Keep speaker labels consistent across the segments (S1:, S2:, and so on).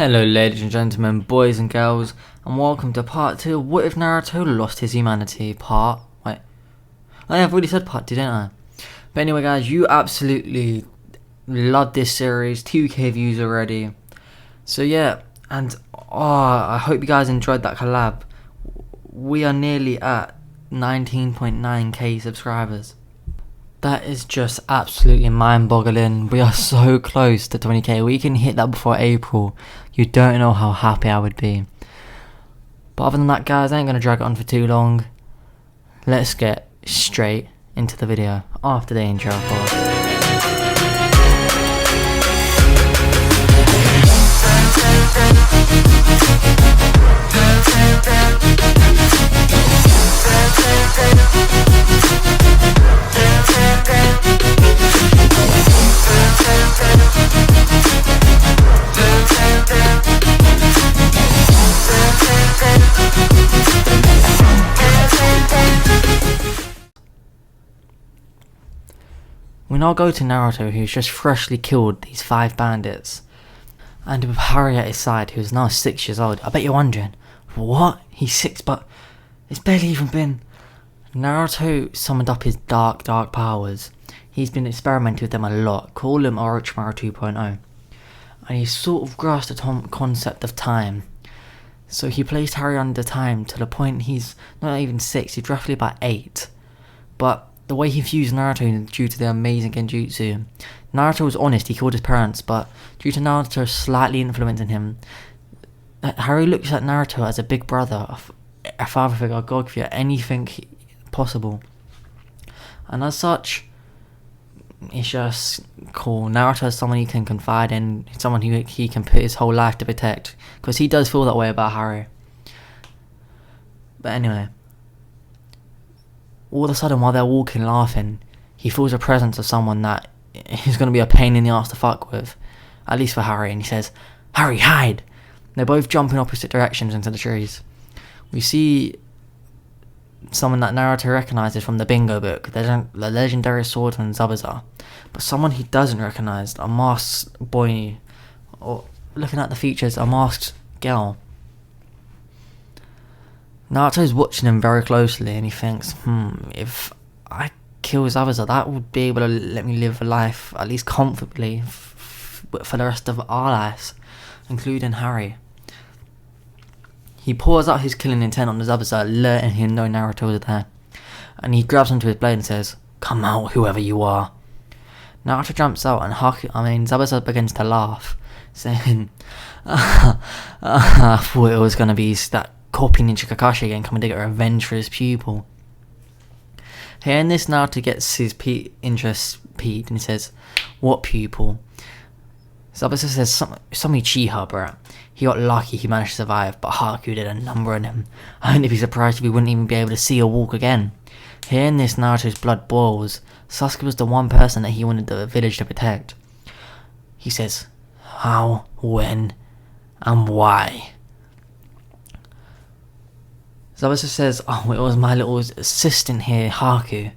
S1: Hello ladies and gentlemen, boys and girls, and welcome to part 2 of What If Naruto Lost His Humanity Oh yeah, I've already said part 2, didn't I? But anyway guys, you absolutely love this series, 2k views already. So yeah, and I hope you guys enjoyed that collab. We are nearly at 19.9k subscribers. That is just absolutely mind-boggling. We are so close to 20k. We can hit that before April. You don't know how happy I would be. But other than that guys, I ain't going to drag it on for too long. Let's get straight into the video after the intro, of course. We now go to Naruto, who's just freshly killed these 5 bandits, and with Hari at his side, who's now 6 years old. I bet you're wondering, what? He's 6, but it's barely even been... Naruto summoned up his dark powers. He's been experimenting with them a lot, call him Orochimaru 2.0, and he's sort of grasped the concept of time. So he placed Hari under time to the point he's not even 6, he's roughly about 8. But the way he fused Naruto due to the amazing genjutsu. Naruto was honest, he killed his parents, but due to Naruto slightly influencing him, Hari looks at Naruto as a big brother, a father figure, a god figure, anything possible. And as such, it's just cool. Naruto is someone he can confide in, someone who he can put his whole life to protect, because he does feel that way about Hari. But anyway, all of a sudden while they're walking laughing, he feels the presence of someone that is going to be a pain in the ass to fuck with, at least for Hari, and he says, "Hari, hide!" They both jump in opposite directions into the trees. We see someone that Naruto recognises from the bingo book, the legendary swordsman Zabuza, but someone he doesn't recognise, a masked boy, or looking at the features, a masked girl. Naruto's watching him very closely and he thinks, if I kill Zabuza, that would be able to let me live a life at least comfortably for the rest of our lives, including Hari. He pours out his killing intent on the Zabuza, letting him know Naruto is there, and he grabs onto his blade and says, "Come out, whoever you are." Naruto jumps out and Zabuza begins to laugh, saying, I thought it was going to be that copy Ninja Kakashi again coming to get revenge for his pupil. Hearing this, Naruto gets his interest peaked and he says, "What pupil?" Zabuza says, some Uchiha, bro. He got lucky, he managed to survive, but Haku did a number on him. I wouldn't be surprised if we wouldn't even be able to see or walk again. Hearing this, Naruto's blood boils. Sasuke was the one person that he wanted the village to protect. He says, "How, when, and why?" Zabuza says, "Oh, it was my little assistant here, Haku.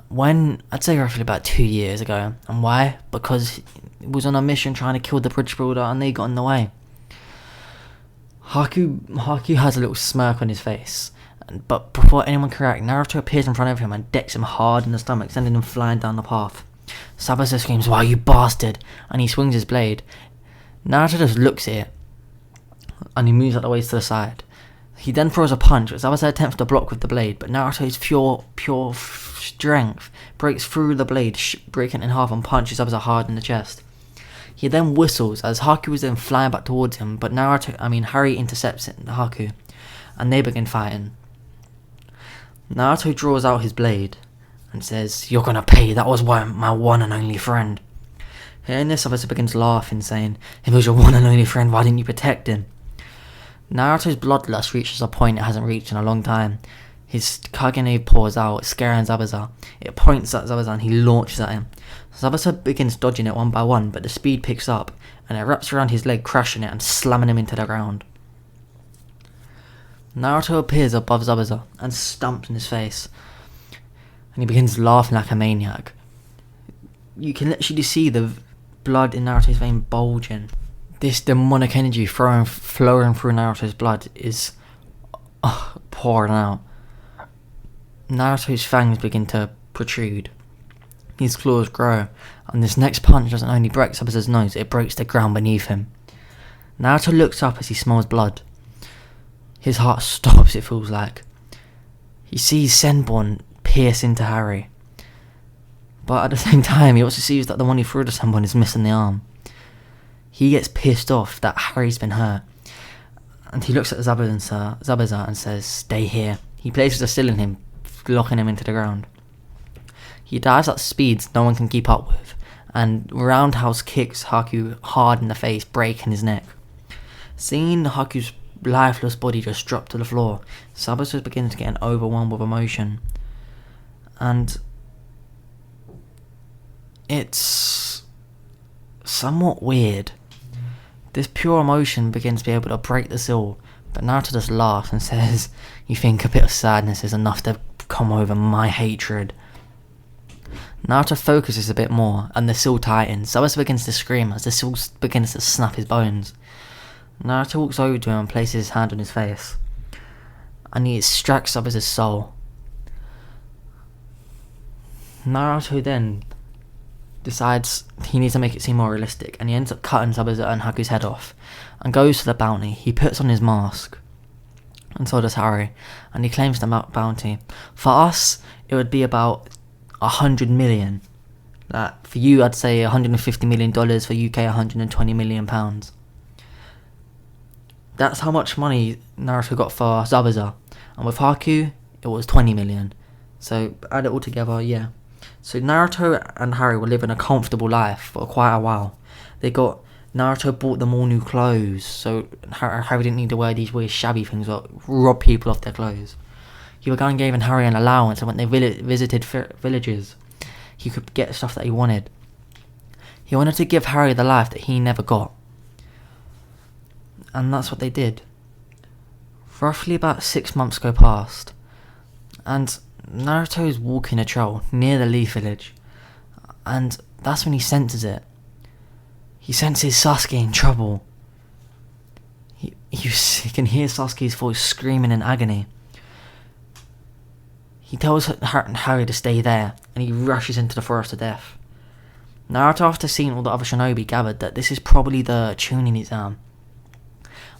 S1: When, I'd say roughly about 2 years ago. And why? Because he was on a mission trying to kill the bridge builder and they got in the way." Haku has a little smirk on his face, but before anyone can react, Naruto appears in front of him and decks him hard in the stomach, sending him flying down the path. Zabuza screams, "Wow, you bastard!" and he swings his blade. Naruto just looks at it, and he moves out the way to the side. He then throws a punch, which Zabuza attempts to block with the blade, but Naruto's pure strength breaks through the blade, breaking it in half and punches Zabuza hard in the chest. He then whistles as Haku is then flying back towards him, but Hari intercepts Haku, and they begin fighting. Naruto draws out his blade and says, "You're gonna pay, that was my one and only friend." Hearing this, Zabuza begins laughing, saying, "If it was your one and only friend, why didn't you protect him?" Naruto's bloodlust reaches a point it hasn't reached in a long time. His Kagane pours out, scaring Zabuza. It points at Zabuza and he launches at him. Zabuza begins dodging it one by one, but the speed picks up and it wraps around his leg, crushing it and slamming him into the ground. Naruto appears above Zabuza and stamps in his face, and he begins laughing like a maniac. You can literally see the blood in Naruto's vein bulging. This demonic energy flowing through Naruto's blood is pouring out. Naruto's fangs begin to protrude. His claws grow, and this next punch doesn't only break Zabuza's nose, it breaks the ground beneath him. Naruto looks up as he smells blood. His heart stops, it feels like. He sees Senbon pierce into Harry. But at the same time, he also sees that the one he threw to Senbon is missing the arm. He gets pissed off that Harry's been hurt. And he looks at Zabuza and says, "Stay here." He places a still in him, locking him into the ground. He dives at speeds no one can keep up with, and roundhouse kicks Haku hard in the face, breaking his neck. Seeing Haku's lifeless body just drop to the floor, Zabuza begins to get overwhelmed with emotion. And it's somewhat weird. This pure emotion begins to be able to break the seal, but Naruto just laughs and says, "You think a bit of sadness is enough to come over my hatred?" Naruto focuses a bit more, and the seal tightens. Zabuza begins to scream as the seal begins to snap his bones. Naruto walks over to him and places his hand on his face, and he extracts Zabuza's soul. Naruto then decides he needs to make it seem more realistic, and he ends up cutting Zabuza and Haku's head off, and goes to the bounty. He puts on his mask, and so does Harry, and he claims the bounty. For us, it would be about 100 million. For you, I'd say $150 million. For UK, 120 million pounds. That's how much money Naruto got for Zabuza, and with Haku, it was 20 million. So add it all together, yeah. So Naruto and Harry were living a comfortable life for quite a while. Naruto bought them all new clothes, so Harry didn't need to wear these weird shabby things or rob people of their clothes. He began giving Harry an allowance, and when they visited villages, he could get stuff that he wanted. He wanted to give Harry the life that he never got. And that's what they did. Roughly about 6 months go past, and Naruto is walking a trail near the Leaf Village, and that's when he senses it. He senses Sasuke in trouble. He can hear Sasuke's voice screaming in agony. He tells Harry to stay there, and he rushes into the Forest of Death. Naruto, after seeing all the other shinobi, gathered that this is probably the Chunin exam.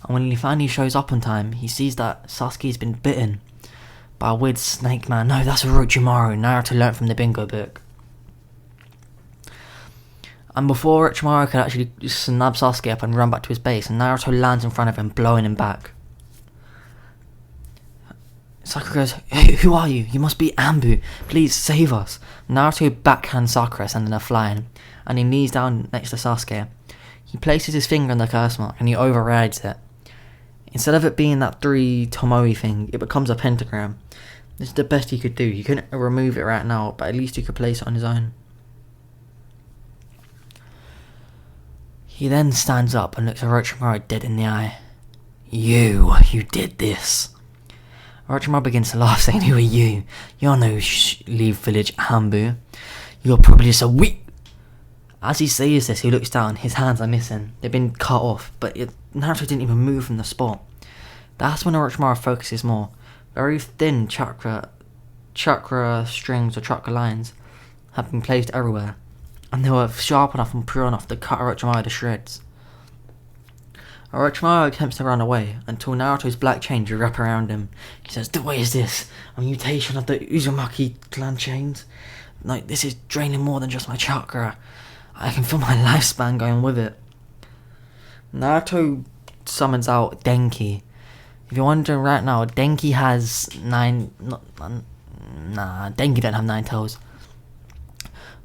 S1: And when he finally shows up on time, he sees that Sasuke's been bitten by a weird snake man. No, that's Orochimaru. Naruto learnt from the bingo book. And before Orochimaru could actually snap Sasuke up and run back to his base, and Naruto lands in front of him, blowing him back. Sakura goes, "Hey, who are you? You must be Anbu. Please save us." Naruto backhands Sakura, sending her flying, and he knees down next to Sasuke. He places his finger on the curse mark, and he overrides it. Instead of it being that 3 Tomoe thing, it becomes a pentagram. This is the best he could do. He couldn't remove it right now, but at least he could place it on his own. He then stands up and looks at Orochimaru dead in the eye. You did this." Orochimaru begins to laugh, saying, "Who are you? You're no Leaf Village Anbu. You're probably just a weak..." As he says this, he looks down. His hands are missing. They've been cut off, but Naruto didn't even move from the spot. That's when Orochimaru focuses more. Very thin chakra strings or chakra lines have been placed everywhere, and they were sharp enough and pure enough to cut Orochimaru to shreds. Orochimaru attempts to run away until Naruto's black chains wrap around him. He says, "What is this? A mutation of the Uzumaki clan chains? Like, this is draining more than just my chakra. I can feel my lifespan going with it." Naruto summons out Denki. If you're wondering right now, Denki has 9... Denki don't have 9 tails.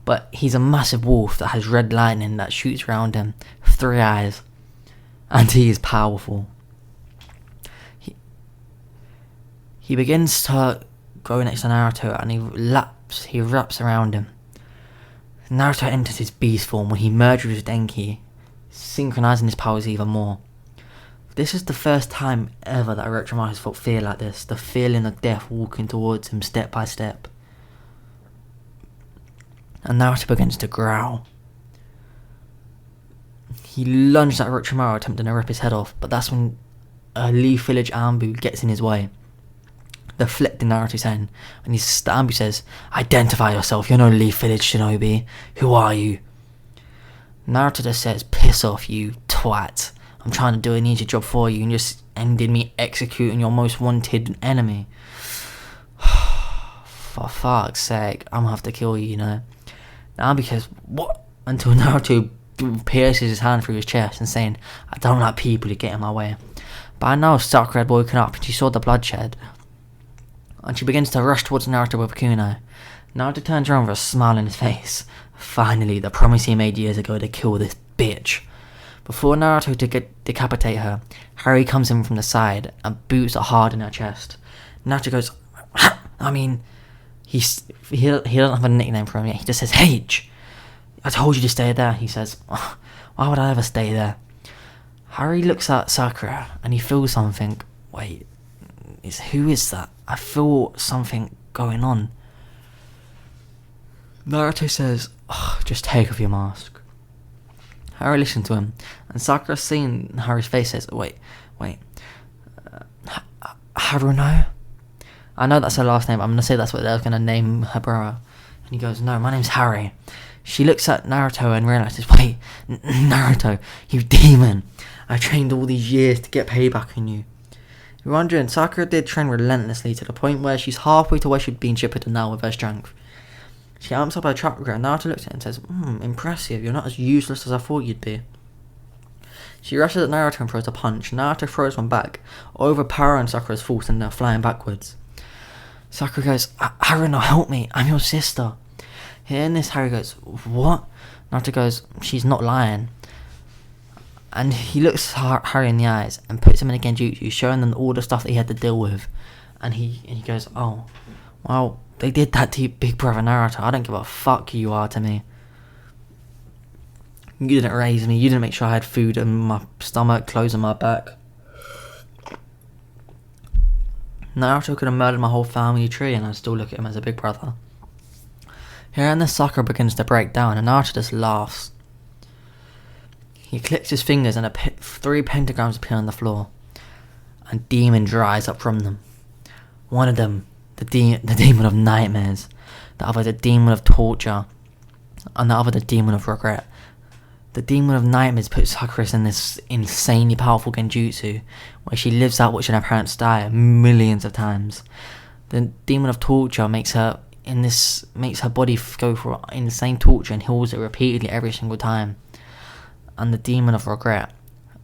S1: But he's a massive wolf that has red lightning that shoots around him, 3 eyes. And he is powerful. He begins to go next to Naruto, and he wraps around him. Naruto enters his beast form when he merges with Denki, synchronizing his powers even more. This is the first time ever that Orochimaru has felt fear like this, the feeling of death walking towards him step by step. And Naruto begins to growl. He lunged at Orochimaru, attempting to rip his head off, but that's when a Leaf Village Ambu gets in his way, deflecting Naruto's hand, and the Ambu says, "Identify yourself, you're no Leaf Village shinobi. Who are you?" Naruto just says, "Piss off, you twat. I'm trying to do an easy job for you, and you just ended me executing your most wanted enemy. For fuck's sake, I'm gonna have to kill you, you know." Now because what? Until Naruto pierces his hand through his chest and saying, "I don't like people who get in my way." By now Sakura had woken up and she saw the bloodshed, and she begins to rush towards Naruto with a kunai. Naruto turns around with a smile on his face. Finally, the promise he made years ago to kill this bitch. Before Naruto to decapitate her, Harry comes in from the side and boots her hard in her chest. Naruto goes, I mean, he doesn't have a nickname for him yet. He just says, "H. I told you to stay there," he says. "Why would I ever stay there?" Harry looks at Sakura and he feels something. Wait, who is that? I feel something going on. Naruto says, "Just take off your mask." Harry listens to him, and Sakura, seeing Harry's face, says, wait, Haruno? I know that's her last name, but I'm going to say that's what they're going to name her brother. And he goes, "No, my name's Harry." She looks at Naruto and realizes, wait, Naruto, you demon. I trained all these years to get payback on you. You're wondering, Sakura did train relentlessly to the point where she's halfway to where she'd been chipper now with her strength. She amps up her chakra, and Naruto looks at her and says, "Impressive, you're not as useless as I thought you'd be." She rushes at Naruto and throws a punch. Naruto throws one back, overpowering Sakura's force and they're flying backwards. Sakura goes, "Haruno, help me, I'm your sister." Hearing this, Harry goes, "What?" Naruto goes, "She's not lying." And he looks Harry in the eyes and puts him in a genjutsu, showing them all the stuff that he had to deal with. And he goes, "Oh, well, they did that to you, big brother Naruto. I don't give a fuck who you are to me. You didn't raise me. You didn't make sure I had food in my stomach, clothes on my back. Naruto could have murdered my whole family tree and I'd still look at him as a big brother." Here and the Sakura begins to break down and Naruto just laughs. He clicks his fingers and 3 pentagrams appear on the floor. And demon dries up from them. One of them, the demon of nightmares. The other, the demon of torture. And the other, the demon of regret. The demon of nightmares puts Sakura in this insanely powerful genjutsu, where she lives out watching her parents die millions of times. The demon of torture makes her body go for insane torture and heals it repeatedly every single time. And the demon of regret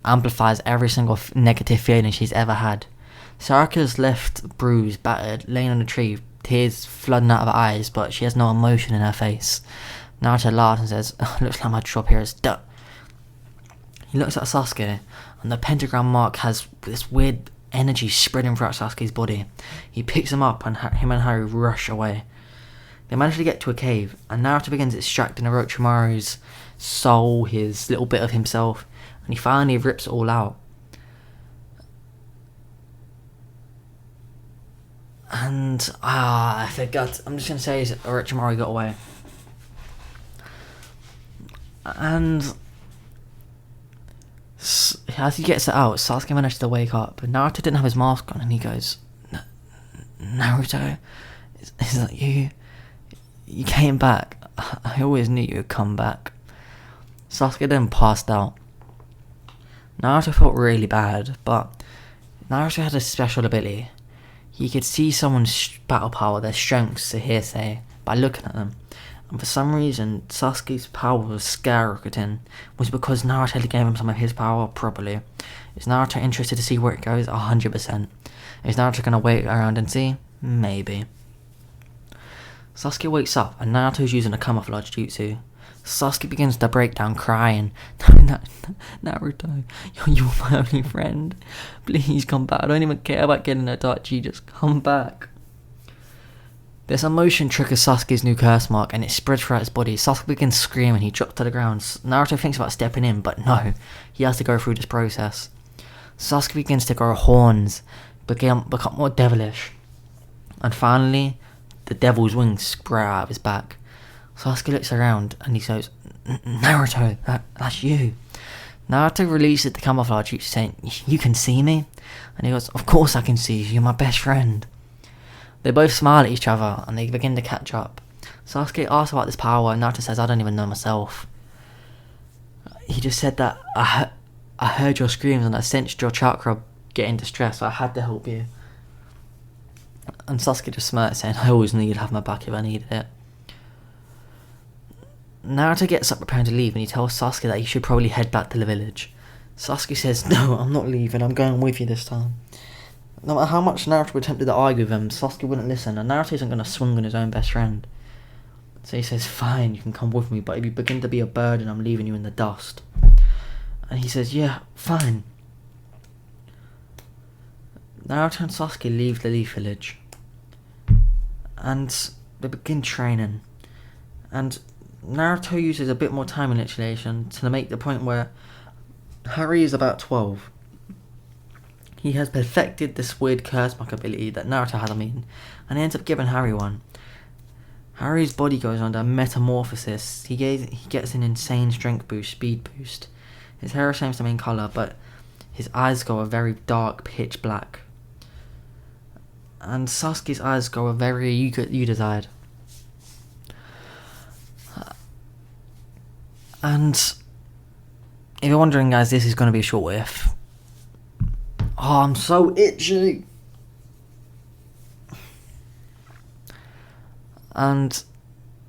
S1: amplifies every single negative feeling she's ever had. Sakura's left bruised, battered, laying on a tree, tears flooding out of her eyes, but she has no emotion in her face. Naruto laughs and says, "Looks like my job here is done." He looks at Sasuke, and the pentagram mark has this weird energy spreading throughout Sasuke's body. He picks him up, and him and Harry rush away. They manage to get to a cave, and Naruto begins extracting Orochimaru's soul, his little bit of himself, and he finally rips it all out. And, I forgot, I'm just going to say Orochimaru got away. And as he gets it out, Sasuke manages to wake up, but Naruto didn't have his mask on, and he goes, "Naruto, is that you? You came back. I always knew you would come back." Sasuke then passed out. Naruto felt really bad, but Naruto had a special ability. He could see someone's battle power, their strengths, a hearsay, by looking at them. And for some reason, Sasuke's power was skyrocketing. Was it because Naruto gave him some of his power? Probably. Is Naruto interested to see where it goes? 100%. Is Naruto going to wait around and see? Maybe. Sasuke wakes up and Naruto's using a camouflage jutsu. Sasuke begins to break down crying. "Naruto, you're my only friend. Please come back. I don't even care about getting a Itachi. Just come back." This emotion triggers Sasuke's new curse mark and it spreads throughout his body. Sasuke begins screaming, he drops to the ground. Naruto thinks about stepping in, but no, he has to go through this process. Sasuke begins to grow horns, become more devilish. And finally, the devil's wings sprout out of his back. Sasuke looks around and he goes, "Naruto, that's you." Naruto releases the camouflage suit saying, "You can see me?" And he goes, "Of course I can see you, you're my best friend." They both smile at each other and they begin to catch up. Sasuke asks about this power and Naruto says, "I don't even know myself. He just said that I heard your screams and I sensed your chakra getting distressed, so I had to help you." And Sasuke just smirks saying, "I always knew you'd have my back if I needed it." Naruto gets up preparing to leave and he tells Sasuke that he should probably head back to the village. Sasuke says, "No, I'm not leaving, I'm going with you this time." No matter how much Naruto attempted to argue with him, Sasuke wouldn't listen, and Naruto isn't going to swing on his own best friend. So he says, "Fine, you can come with me, but if you begin to be a burden, I'm leaving you in the dust." And he says, "Yeah, fine." Naruto and Sasuke leave the Leaf Village. And they begin training. And Naruto uses a bit more time manipulation to make the point where Harry is about 12. He has perfected this weird curse mark ability that Naruto has, and he ends up giving Harry one. Harry's body goes under metamorphosis. He gets an insane strength boost, speed boost. His hair is the same colour, but his eyes go a very dark pitch black. And Sasuke's eyes go a very you desired. And if you're wondering, guys, this is going to be a short whiff. Oh, I'm so itchy. And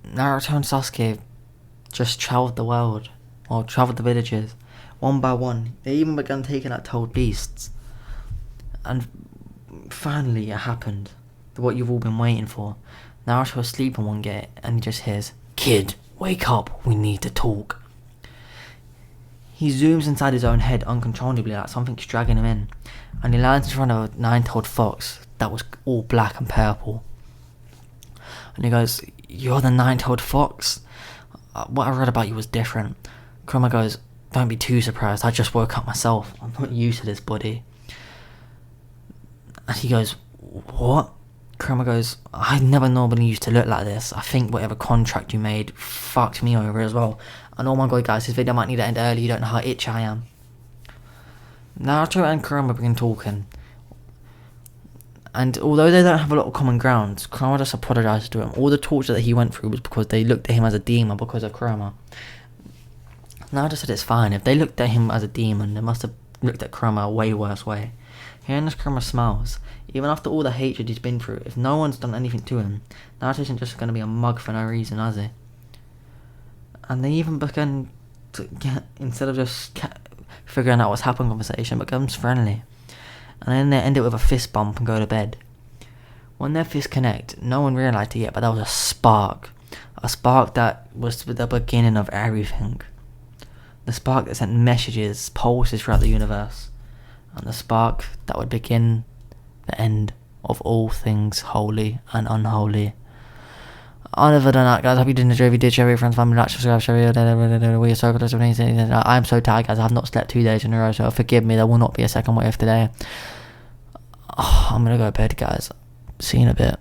S1: Naruto and Sasuke just travelled the world, or travelled the villages, one by one. They even began taking out toad beasts. And finally it happened. What you've all been waiting for. Naruto was sleeping one day and he just hears, "Kid, wake up, we need to talk." He zooms inside his own head uncontrollably like something's dragging him in. And he lands in front of a nine-tailed fox that was all black and purple. And he goes, "You're the nine-tailed fox? What I read about you was different." Kurama goes, "Don't be too surprised, I just woke up myself. I'm not used to this body." And he goes, "What?" Kurama goes, "I never normally used to look like this. I think whatever contract you made fucked me over as well. And oh my god, guys, this video might need to end early. You don't know how itchy I am." Naruto and Kurama begin talking. And although they don't have a lot of common ground, Kurama just apologises to him. All the torture that he went through was because they looked at him as a demon because of Kurama. Naruto said it's fine. If they looked at him as a demon, they must have looked at Kurama a way worse way. Hearing this, Kurama smiles. Even after all the hatred he's been through, if no one's done anything to him, Naruto isn't just going to be a mug for no reason, is he? And they even began to get, instead of just figuring out what's happened conversation, becomes friendly. And then they end it with a fist bump and go to bed. When their fists connect, no one realised it yet, but that was a spark. A spark that was the beginning of everything. The spark that sent messages, pulses throughout the universe. And the spark that would begin the end of all things holy and unholy. Other than that, guys, I hope you did enjoy. If you did, share with your friends, family, like, subscribe, share with your circle. I'm so tired, guys. I have not slept 2 days in a row, so forgive me. There will not be a second What If today. I'm gonna go to bed, guys. See you in a bit.